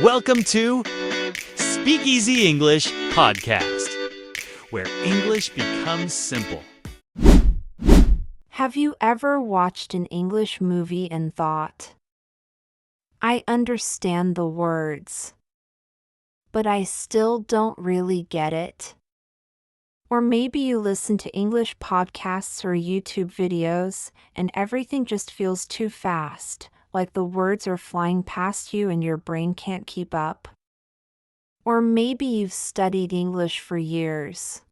Welcome to Speakeasy English Podcast, where English becomes simple. Have you ever watched an English movie and thought, I understand the words, but I still don't really get it? Or maybe you listen to English podcasts or YouTube videos and everything just feels too fast, like the words are flying past you and your brain can't keep up. Or maybe you've studied English for years.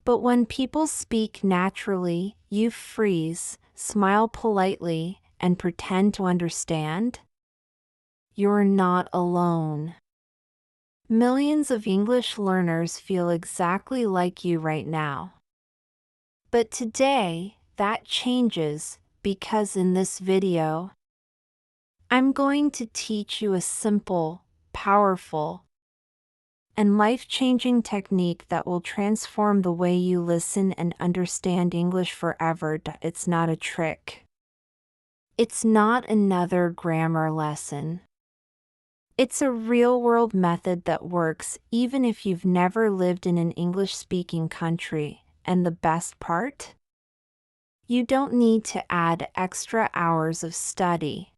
But when people speak naturally, you freeze, smile politely, and pretend to understand? You're not alone. Millions of English learners feel exactly like you right now. But today, that changes because in this video, I'm going to teach you a simple, powerful, and life-changing technique that will transform the way you listen and understand English forever. It's not a trick. It's not another grammar lesson. It's a real-world method that works even if you've never lived in an English-speaking country. And the best part? You don't need to add extra hours of study.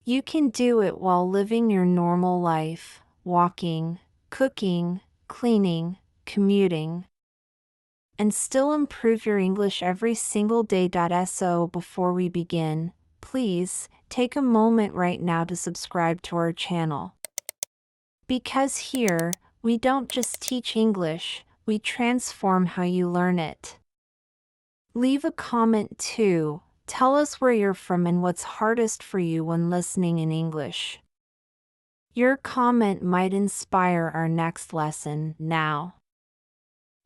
You can do it while living your normal life, walking, cooking, cleaning, commuting, and still improve your English every single day. So before we begin, please take a moment right now to subscribe to our channel. Because here, we don't just teach English, we transform how you learn it. Leave a comment too. Tell us where you're from and what's hardest for you when listening in English. Your comment might inspire our next lesson. Now,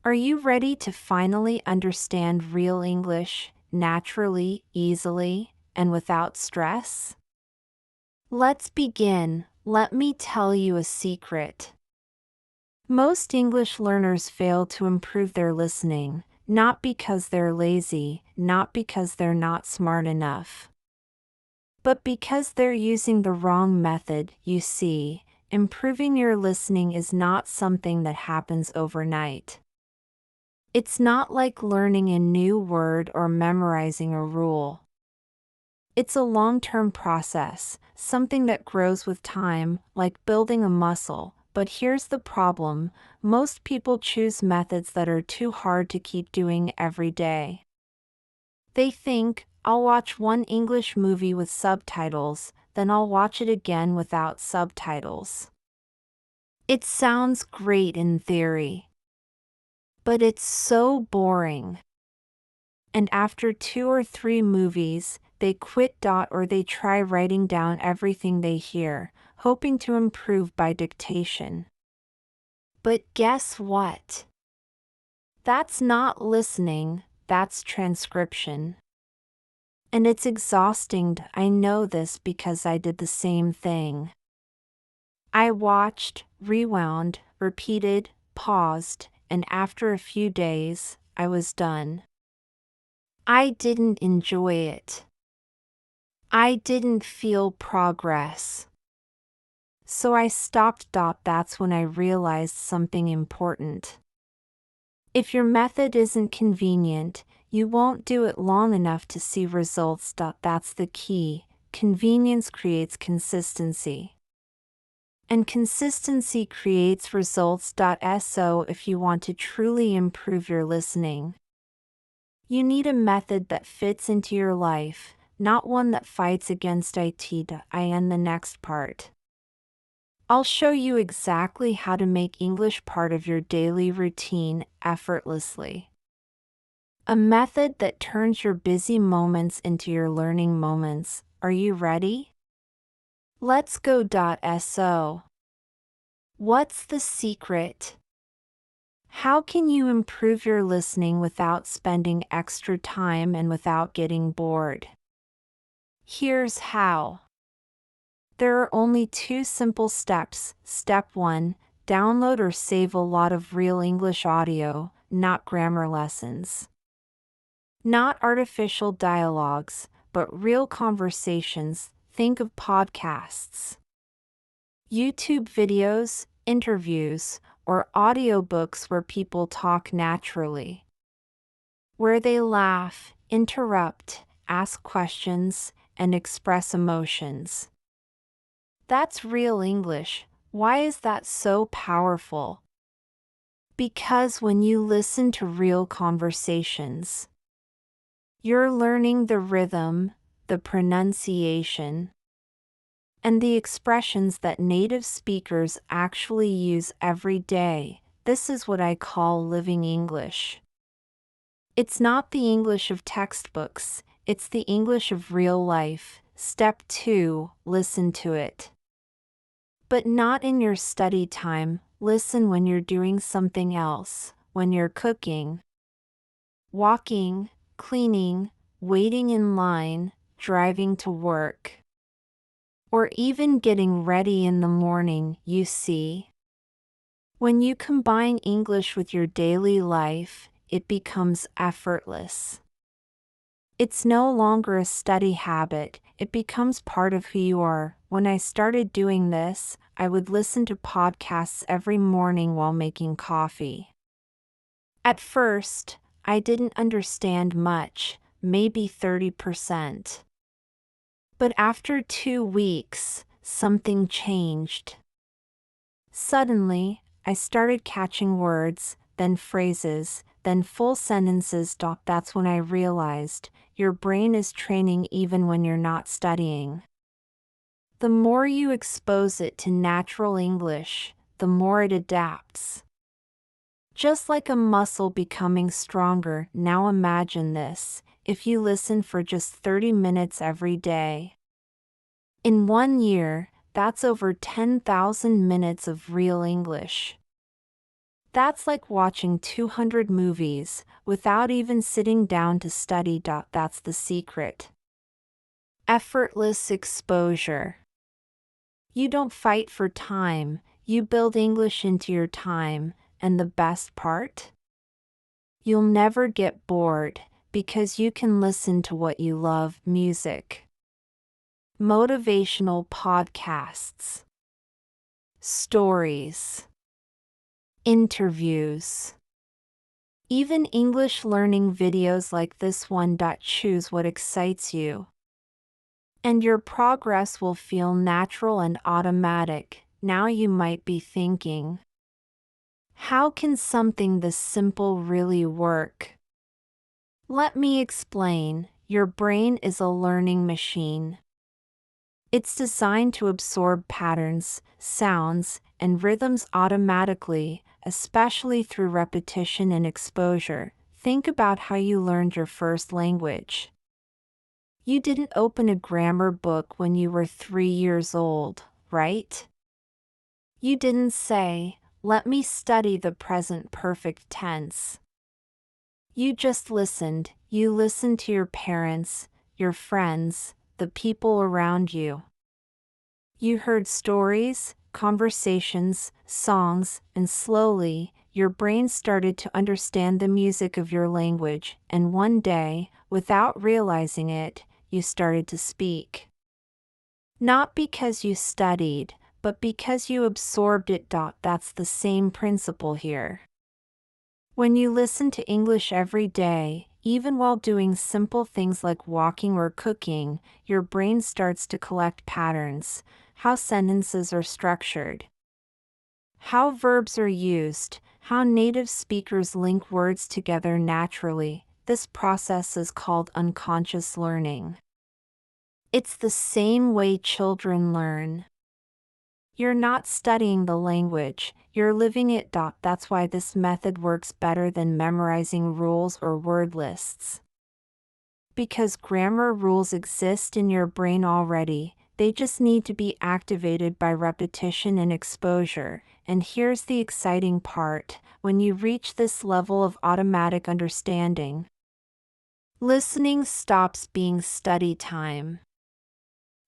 are you ready to finally understand real English, naturally, easily, and without stress? Let's begin. Let me tell you a secret. Most English learners fail to improve their listening, not because they're lazy, not because they're not smart enough, but because they're using the wrong method. You see, improving your listening is not something that happens overnight. It's not like learning a new word or memorizing a rule. It's a long-term process, something that grows with time, like building a muscle. But here's the problem: most people choose methods that are too hard to keep doing every day. They think, I'll watch one English movie with subtitles, then I'll watch it again without subtitles. It sounds great in theory, but it's so boring. And after 2 or 3 movies, they quit. Or they try writing down everything they hear, hoping to improve by dictation. But guess what? That's not listening, that's transcription. And it's exhausting. I know this because I did the same thing. I watched, rewound, repeated, paused, and after a few days, I was done. I didn't enjoy it. I didn't feel progress. So I stopped. That's when I realized something important. If your method isn't convenient, you won't do it long enough to see results. That's the key. Convenience creates consistency. And consistency creates results. So if you want to truly improve your listening, you need a method that fits into your life, not one that fights against it. In the next part, I'll show you exactly how to make English part of your daily routine effortlessly. A method that turns your busy moments into your learning moments. Are you ready? Let's go. So, what's the secret? How can you improve your listening without spending extra time and without getting bored? Here's how. There are only 2 simple steps. Step 1, download or save a lot of real English audio, not grammar lessons. Not artificial dialogues, but real conversations. Think of podcasts. YouTube videos, interviews, or audiobooks where people talk naturally. Where they laugh, interrupt, ask questions, and express emotions. That's real English. Why is that so powerful? Because when you listen to real conversations, you're learning the rhythm, the pronunciation, and the expressions that native speakers actually use every day. This is what I call living English. It's not the English of textbooks, it's the English of real life. Step 2, listen to it. But not in your study time. Listen when you're doing something else, when you're cooking, walking, cleaning, waiting in line, driving to work, or even getting ready in the morning, you see. When you combine English with your daily life, it becomes effortless. It's no longer a study habit, it becomes part of who you are. When I started doing this, I would listen to podcasts every morning while making coffee. At first, I didn't understand much, maybe 30%. But after 2 weeks, something changed. Suddenly, I started catching words, then phrases, then full sentences. That's when I realized your brain is training even when you're not studying. The more you expose it to natural English, the more it adapts. Just like a muscle becoming stronger. Now imagine this, if you listen for just 30 minutes every day. In 1 year, that's over 10,000 minutes of real English. That's like watching 200 movies without even sitting down to study. That's the secret. Effortless exposure. You don't fight for time, you build English into your time, and the best part? You'll never get bored because you can listen to what you love: music, motivational podcasts, stories, interviews, even English learning videos like this one. Choose what excites you, and your progress will feel natural and automatic. Now you might be thinking, how can something this simple really work? Let me explain. Your brain is a learning machine. It's designed to absorb patterns, sounds, and rhythms automatically, especially through repetition and exposure. Think about how you learned your first language. You didn't open a grammar book when you were 3 years old, right? You didn't say, "Let me study the present perfect tense." You just listened. You listened to your parents, your friends, the people around you. You heard stories, conversations, songs, and slowly, your brain started to understand the music of your language, and one day, without realizing it, you started to speak. Not because you studied, but because you absorbed it. That's the same principle here. When you listen to English every day, even while doing simple things like walking or cooking, your brain starts to collect patterns: how sentences are structured, how verbs are used, how native speakers link words together naturally. This process is called unconscious learning. It's the same way children learn. You're not studying the language, you're living it. That's why this method works better than memorizing rules or word lists. Because grammar rules exist in your brain already, they just need to be activated by repetition and exposure. And here's the exciting part: when you reach this level of automatic understanding, listening stops being study time.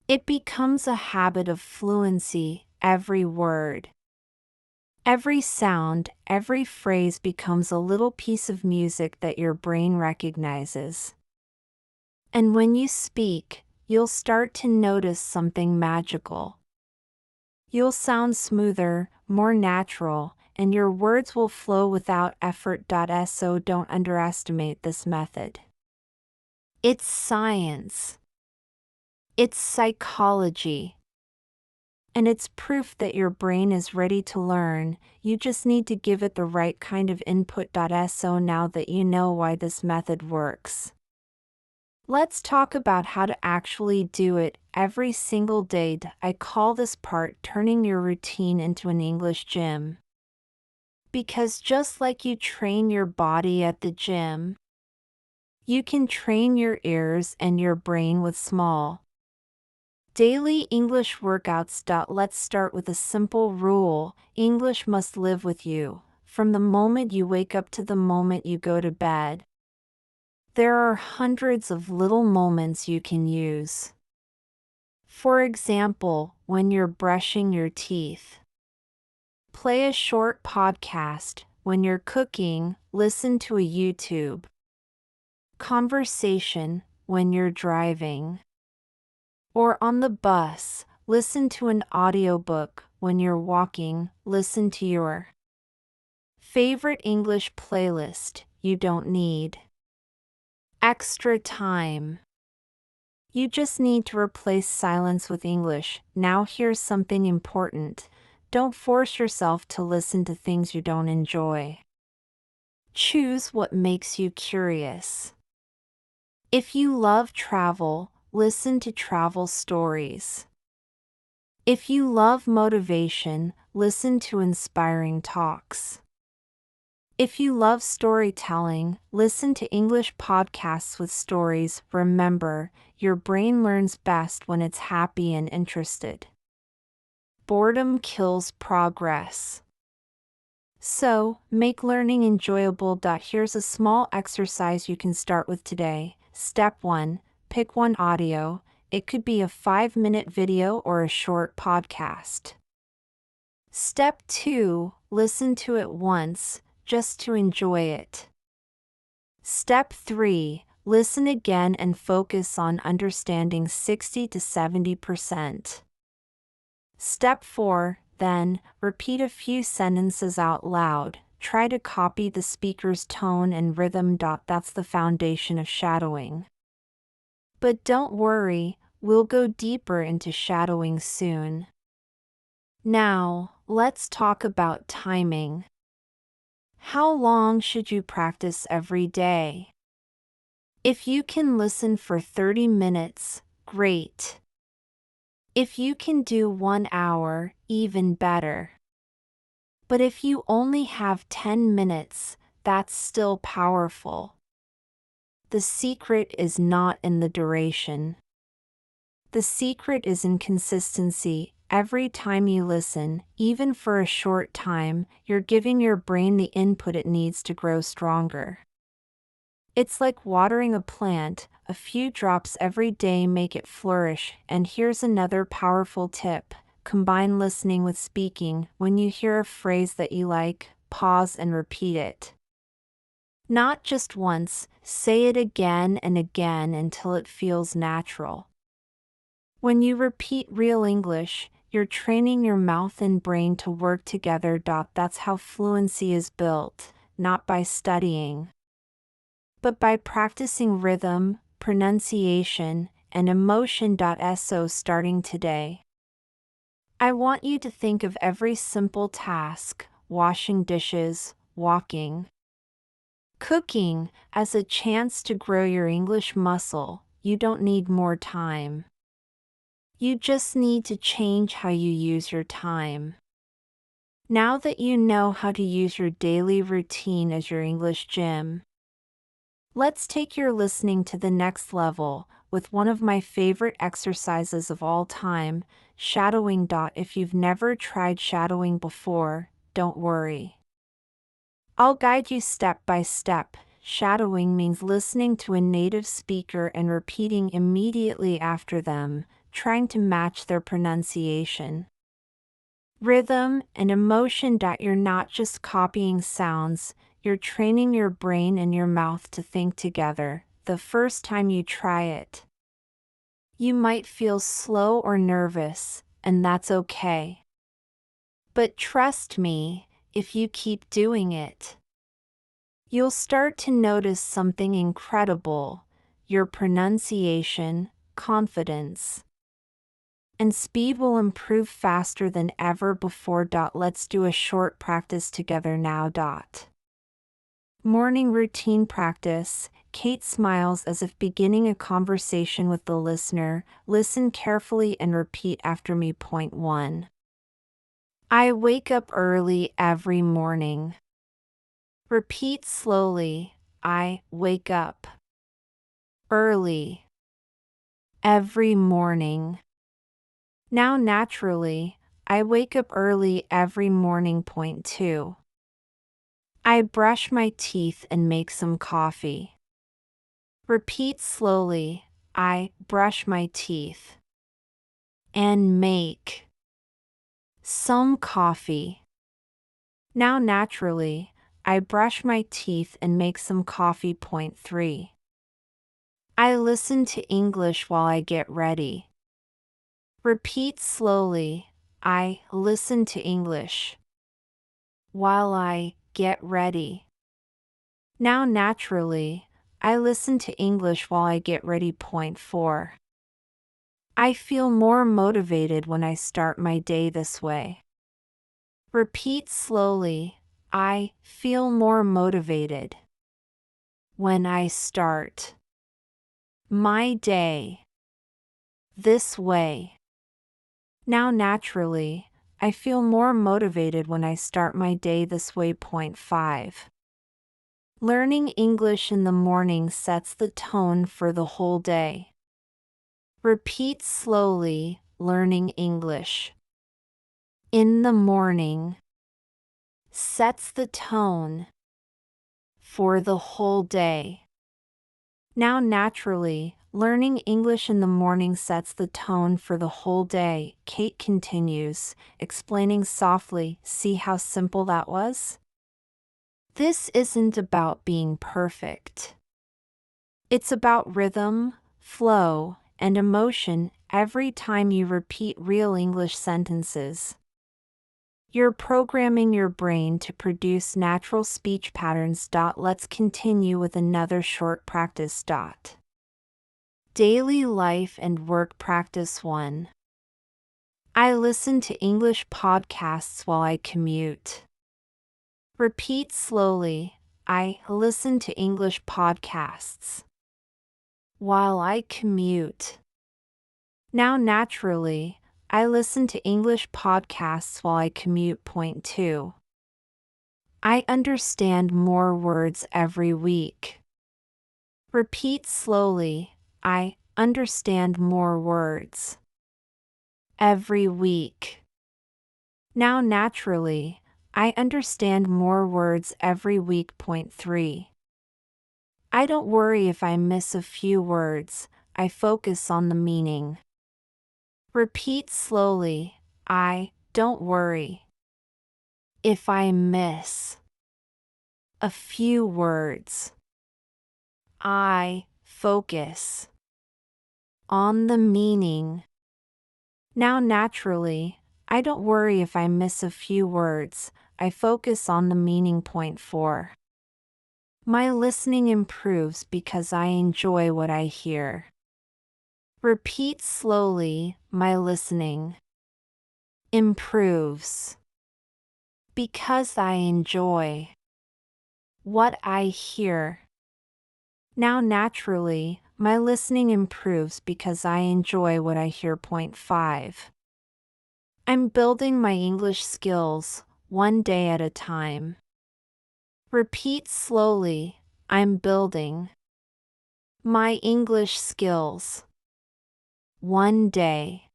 It becomes a habit of fluency. Every word, every sound, every phrase becomes a little piece of music that your brain recognizes. And when you speak, you'll start to notice something magical. You'll sound smoother, more natural, and your words will flow without effort. So don't underestimate this method. It's science. It's psychology. And it's proof that your brain is ready to learn. You just need to give it the right kind of input. So now that you know why this method works, let's talk about how to actually do it every single day. I call this part turning your routine into an English gym. Because just like you train your body at the gym, you can train your ears and your brain with small daily English workouts. Let's start with a simple rule. English must live with you, from the moment you wake up to the moment you go to bed. There are hundreds of little moments you can use. For example, when you're brushing your teeth, play a short podcast. When you're cooking, listen to a YouTube conversation. When you're driving or on the bus, listen to an audiobook. When you're walking, listen to your favorite English playlist. You don't need extra time. You just need to replace silence with English. Now here's something important. Don't force yourself to listen to things you don't enjoy. Choose what makes you curious. If you love travel, listen to travel stories. If you love motivation, listen to inspiring talks. If you love storytelling, listen to English podcasts with stories. Remember, your brain learns best when it's happy and interested. Boredom kills progress. So, make learning enjoyable. Here's a small exercise you can start with today. Step 1. Pick one audio. It could be a 5-minute video or a short podcast. Step 2. Listen to it once, just to enjoy it. Step 3. Listen again and focus on understanding 60 to 70%. Step 4. Then, repeat a few sentences out loud. Try to copy the speaker's tone and rhythm. That's the foundation of shadowing. But don't worry, we'll go deeper into shadowing soon. Now, let's talk about timing. How long should you practice every day? If you can listen for 30 minutes, great. If you can do 1 hour, even better. But if you only have 10 minutes, that's still powerful. The secret is not in the duration. The secret is in consistency. Every time you listen, even for a short time, you're giving your brain the input it needs to grow stronger. It's like watering a plant. A few drops every day make it flourish. And here's another powerful tip. Combine listening with speaking. When you hear a phrase that you like, pause and repeat it. Not just once, say it again and again until it feels natural. When you repeat real English, you're training your mouth and brain to work together. That's how fluency is built, not by studying, but by practicing rhythm, pronunciation, and emotion. So starting today, I want you to think of every simple task, washing dishes, walking, cooking, as a chance to grow your English muscle. You don't need more time. You just need to change how you use your time. Now that you know how to use your daily routine as your English gym, let's take your listening to the next level with one of my favorite exercises of all time, shadowing. If you've never tried shadowing before, don't worry. I'll guide you step by step. Shadowing means listening to a native speaker and repeating immediately after them, trying to match their pronunciation, rhythm, and emotion. You're not just copying sounds, you're training your brain and your mouth to think together. The first time you try it, you might feel slow or nervous, and that's okay. But trust me, if you keep doing it, you'll start to notice something incredible: your pronunciation, confidence, and speed will improve faster than ever before. Let's do a short practice together now. Morning routine practice. Kate smiles as if beginning a conversation with the listener. Listen carefully and repeat after me. Point 1. I wake up early every morning. Repeat slowly. I wake up early every morning. Now naturally, I wake up early every morning. Point 2. I brush my teeth and make some coffee. Repeat slowly. I brush my teeth and make some coffee. Now naturally, I brush my teeth and make some coffee. Point 3. I listen to English while I get ready. Repeat slowly. I listen to English while I get ready. Now naturally, I listen to English while I get ready. Point 4. I feel more motivated when I start my day this way. Repeat slowly. I feel more motivated when I start my day this way. Now naturally, I feel more motivated when I start my day this way. Point 5. Learning English in the morning sets the tone for the whole day. Repeat slowly. Learning English in the morning sets the tone for the whole day. Now naturally, learning English in the morning sets the tone for the whole day. Kate continues, explaining softly. See how simple that was? This isn't about being perfect. It's about rhythm, flow, and emotion every time you repeat real English sentences. You're programming your brain to produce natural speech patterns. Let's continue with another short practice. Daily life and work practice 1. I listen to English podcasts while I commute. Repeat slowly. I listen to English podcasts while I commute. Now naturally, I listen to English podcasts while I commute. Point 2. I understand more words every week. Repeat slowly. I understand more words every week. Now naturally, I understand more words every week. Point 3. I don't worry if I miss a few words, I focus on the meaning. Repeat slowly. I don't worry if I miss a few words. I focus on the meaning. Now naturally, I don't worry if I miss a few words, I focus on the meaning. Point 4. My listening improves because I enjoy what I hear. Repeat slowly. My listening improves because I enjoy what I hear. Now naturally, my listening improves because I enjoy what I hear. Point 5. I'm building my English skills, one day at a time. Repeat slowly. I'm building my English skills, one day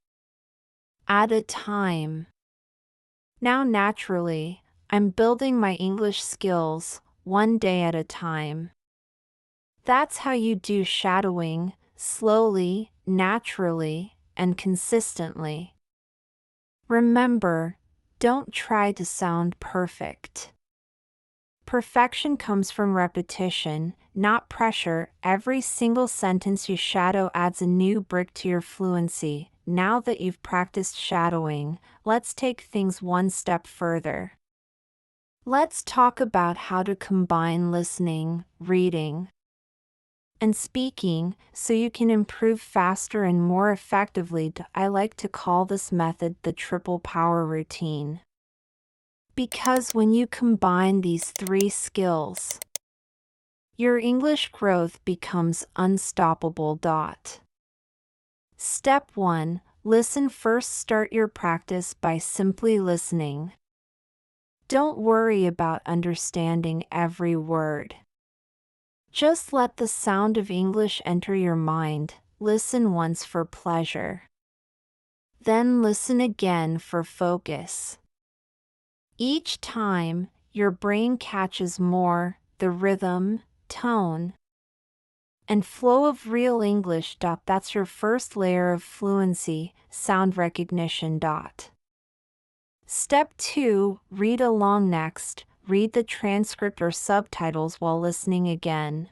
at a time. Now naturally, I'm building my English skills, one day at a time. That's how you do shadowing, slowly, naturally, and consistently. Remember, don't try to sound perfect. Perfection comes from repetition, not pressure. Every single sentence you shadow adds a new brick to your fluency. now that you've practiced shadowing, let's take things one step further. Let's talk about how to combine listening, reading, and speaking so you can improve faster and more effectively. I like to call this method the triple power routine. Because when you combine these three skills, your English growth becomes unstoppable. Step 1. Listen first. Start your practice by simply listening. Don't worry about understanding every word. Just let the sound of English enter your mind. Listen once for pleasure. Then listen again for focus. Each time, your brain catches more, the rhythm, tone, and flow of real English. That's your first layer of fluency, sound recognition. Step 2. Read along. Next, read the transcript or subtitles while listening again.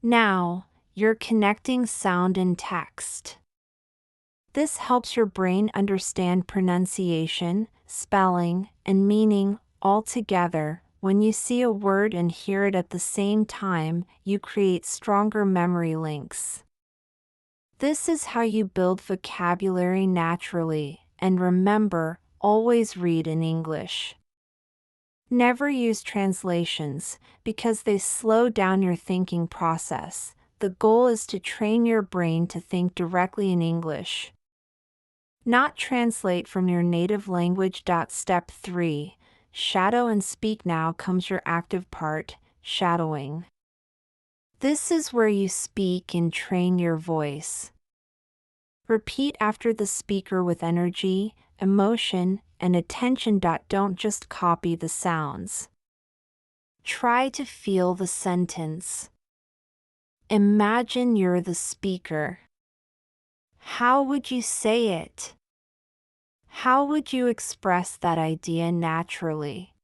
Now, you're connecting sound and text. This helps your brain understand pronunciation, spelling, and meaning all together. When you see a word and hear it at the same time, you create stronger memory links. This is how you build vocabulary naturally. And remember, always read in English. Never use translations, because they slow down your thinking process. The goal is to train your brain to think directly in English, not translate from your native language. Step 3. Shadow and speak. Now comes your active part, shadowing. This is where you speak and train your voice. Repeat after the speaker with energy, emotion, and attention. Don't just copy the sounds. Try to feel the sentence. Imagine you're the speaker. How would you say it? How would you express that idea naturally?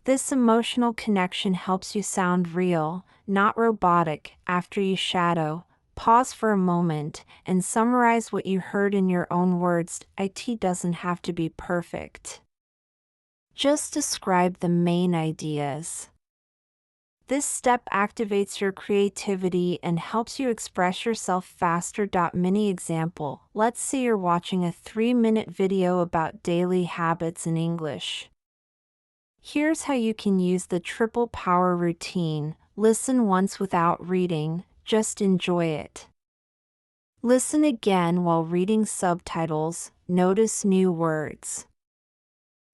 This emotional connection helps you sound real, not robotic. After you shadow, pause for a moment and summarize what you heard in your own words. It doesn't have to be perfect. Just describe the main ideas. This step activates your creativity and helps you express yourself faster. Mini example. Let's say you're watching a 3-minute video about daily habits in English. Here's how you can use the triple power routine. Listen once without reading, just enjoy it. Listen again while reading subtitles, notice new words.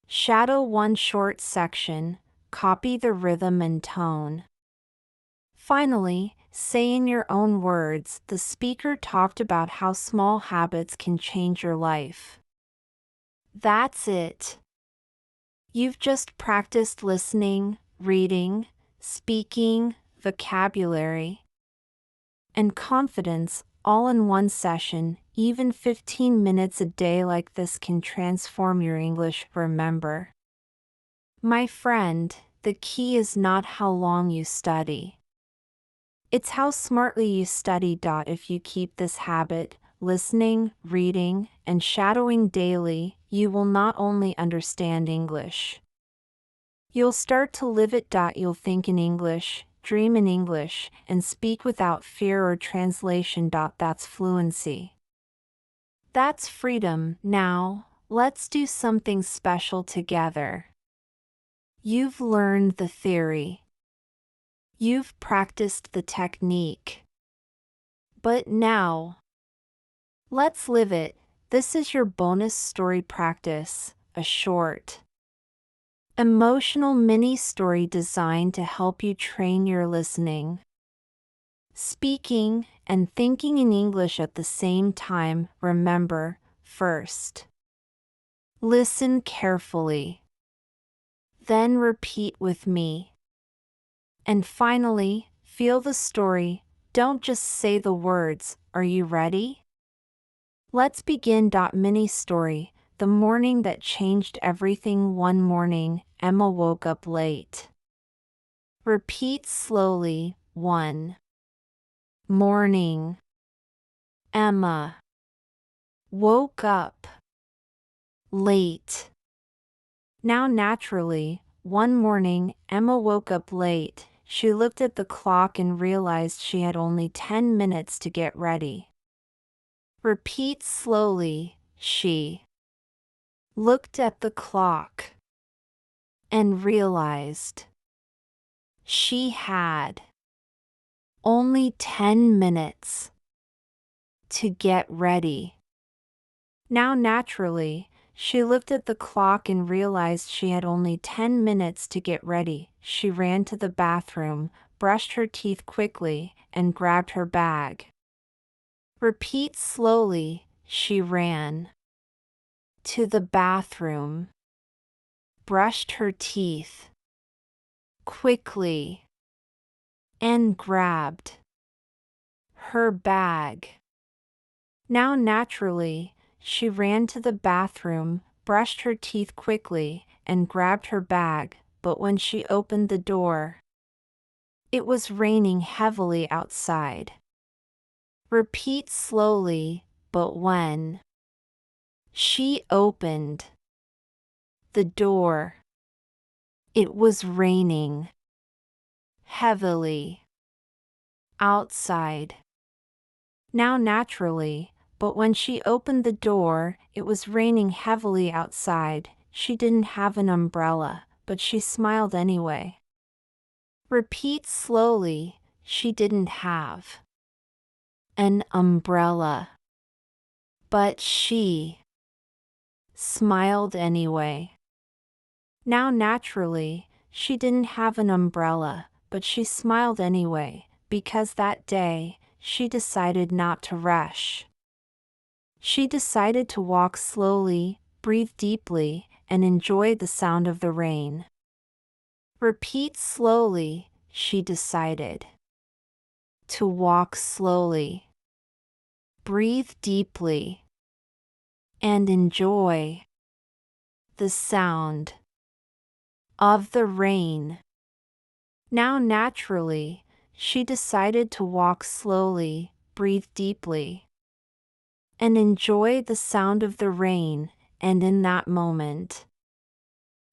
Shadow one short section, copy the rhythm and tone. Finally, say in your own words, the speaker talked about how small habits can change your life. That's it. You've just practiced listening, reading, speaking, vocabulary, and confidence all in one session. Even 15 minutes a day like this can transform your English. Remember, my friend, the key is not how long you study. It's how smartly you study. If you keep this habit, listening, reading, and shadowing daily, you will not only understand English, you'll start to live it. You'll think in English, dream in English, and speak without fear or translation. That's fluency. That's freedom. Now, let's do something special together. You've learned the theory. You've practiced the technique. But now, let's live it. This is your bonus story practice, a short, emotional mini story designed to help you train your listening, speaking, and thinking in English at the same time. Remember, first, listen carefully. Then repeat with me. And finally, feel the story. Don't just say the words. Are you ready? Let's begin. Mini story. The morning that changed everything. One morning, Emma woke up late. Repeat slowly. 1. Morning. Emma. woke up late. Now naturally, one morning, Emma woke up late. She looked at the clock and realized she had only 10 minutes to get ready. Repeat slowly. She looked at the clock and realized she had only 10 minutes to get ready. Now naturally, she looked at the clock and realized she had only 10 minutes to get ready. She ran to the bathroom, brushed her teeth quickly, and grabbed her bag. Repeat slowly. She ran to the bathroom, brushed her teeth quickly, and grabbed her bag. Now naturally, she ran to the bathroom, brushed her teeth quickly, and grabbed her bag, but when she opened the door, it was raining heavily outside. Repeat slowly. But when she opened the door, it was raining heavily outside. Now naturally, but when she opened the door, it was raining heavily outside. She didn't have an umbrella, but she smiled anyway. Repeat slowly. She didn't have an umbrella, but she smiled anyway. Now naturally, she didn't have an umbrella, but she smiled anyway, because that day, she decided not to rush. She decided to walk slowly, breathe deeply, and enjoy the sound of the rain. Repeat slowly. She decided to walk slowly, breathe deeply, and enjoy the sound of the rain. Now naturally, she decided to walk slowly, breathe deeply, and enjoy the sound of the rain, and in that moment,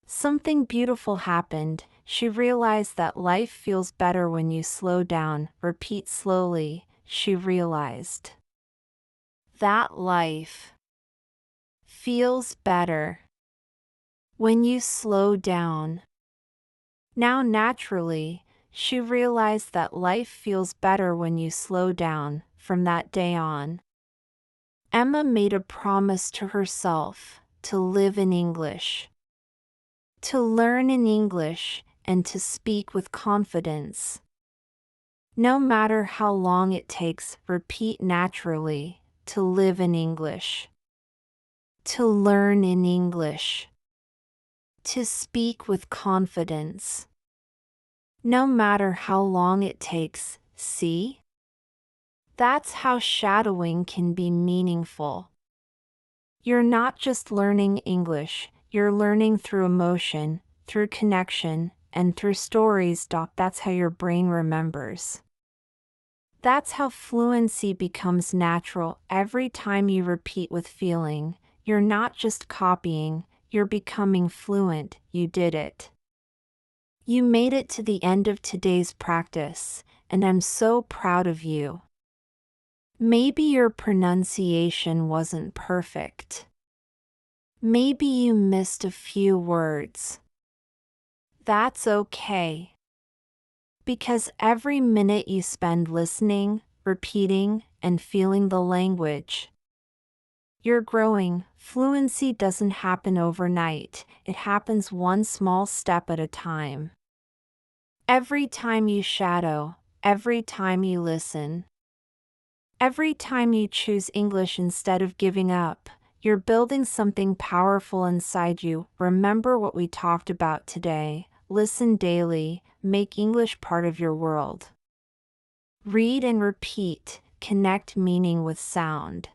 something beautiful happened. She realized that life feels better when you slow down. Repeat slowly. She realized that life feels better when you slow down. Now naturally, she realized that life feels better when you slow down. From that day on, Emma made a promise to herself to live in English, to learn in English, and to speak with confidence. No matter how long it takes. Repeat naturally. To live in English, to learn in English, to speak with confidence. No matter how long it takes. See? That's how shadowing can be meaningful. You're not just learning English, you're learning through emotion, through connection, and through stories. That's how your brain remembers. That's how fluency becomes natural. Every time you repeat with feeling, you're not just copying, you're becoming fluent. You did it. You made it to the end of today's practice, and I'm so proud of you. Maybe your pronunciation wasn't perfect. Maybe you missed a few words. That's okay. Because every minute you spend listening, repeating, and feeling the language, you're growing. Fluency doesn't happen overnight. It happens one small step at a time. Every time you shadow, every time you listen, every time you choose English instead of giving up, you're building something powerful inside you. Remember what we talked about today. Listen daily, make English part of your world. Read and repeat, connect meaning with sound.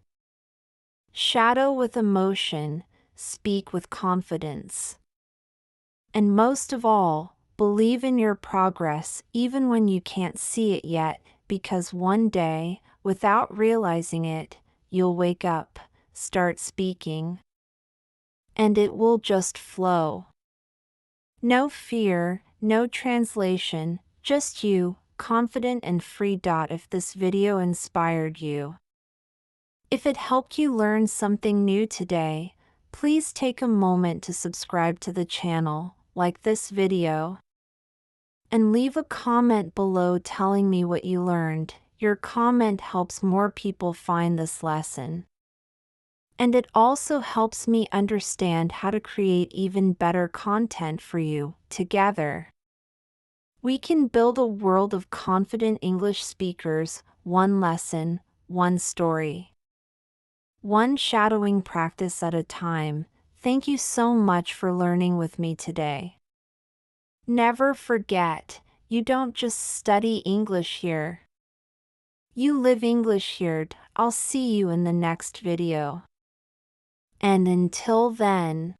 Shadow with emotion, speak with confidence. And most of all, believe in your progress even when you can't see it yet, because one day, without realizing it, you'll wake up, start speaking. And it will just flow. No fear, no translation, just you, confident and free. If this video inspired you, if it helped you learn something new today, please take a moment to subscribe to the channel, like this video, and leave a comment below telling me what you learned. Your comment helps more people find this lesson. And it also helps me understand how to create even better content for you. Together, we can build a world of confident English speakers, one lesson, one story, one shadowing practice at a time. Thank you so much for learning with me today. Never forget, you don't just study English here. You live English here. I'll see you in the next video. And until then,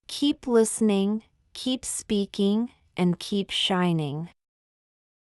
keep listening, keep speaking, and keep shining.